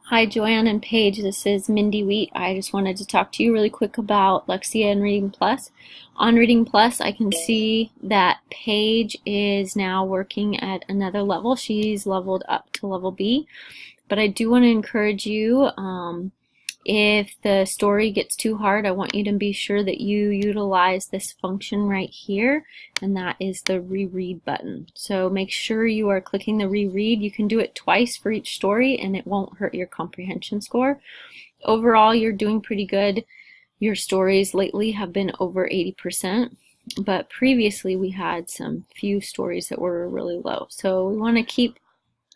Hi, Joanne and Paige. This is Mindy Wheat. I just wanted to talk to you really quick about Lexia and Reading Plus. On Reading Plus, I can see that Paige is now working at another level. She's leveled up to level B. But I do want to encourage you, if the story gets too hard, I want you to be sure that you utilize this function right here, and that is the reread button. So make sure you are clicking the reread. You can do it twice for each story and it won't hurt your comprehension score. Overall, you're doing pretty good. Your stories lately have been over 80%, but previously we had some few stories that were really low. So we want to keep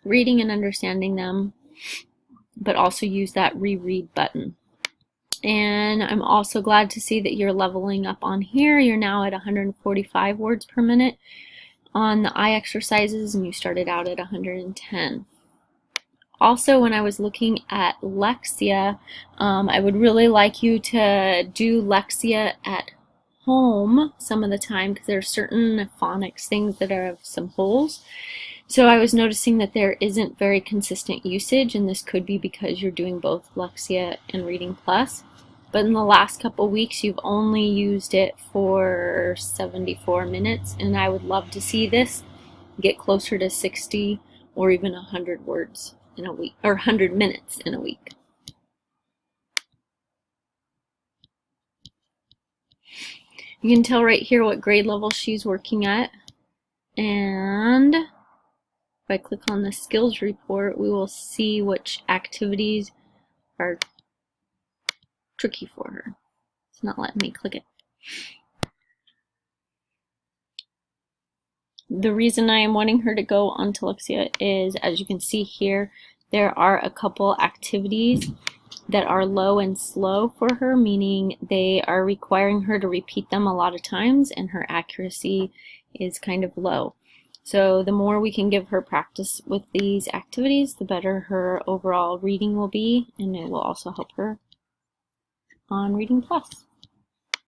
reading and understanding them, but also use that reread button. And I'm also glad to see that you're leveling up on here. You're now at 145 words per minute on the eye exercises, and you started out at 110. Also, when I was looking at Lexia, I would really like you to do Lexia at home some of the time, because there are certain phonics things that have some holes. So I was noticing that there isn't very consistent usage, and this could be because you're doing both Lexia and Reading Plus. But in the last couple weeks, you've only used it for 74 minutes, and I would love to see this get closer to 60 or even 100 words in a week, or 100 minutes in a week. You can tell right here what grade level she's working at, and if I click on the skills report, we will see which activities are tricky for her. It's not letting me click it. The reason I am wanting her to go on to Lexia is, as you can see here, there are a couple activities that are low and slow for her, meaning they are requiring her to repeat them a lot of times, and her accuracy is kind of low. So the more we can give her practice with these activities, the better her overall reading will be, and it will also help her on Reading Plus.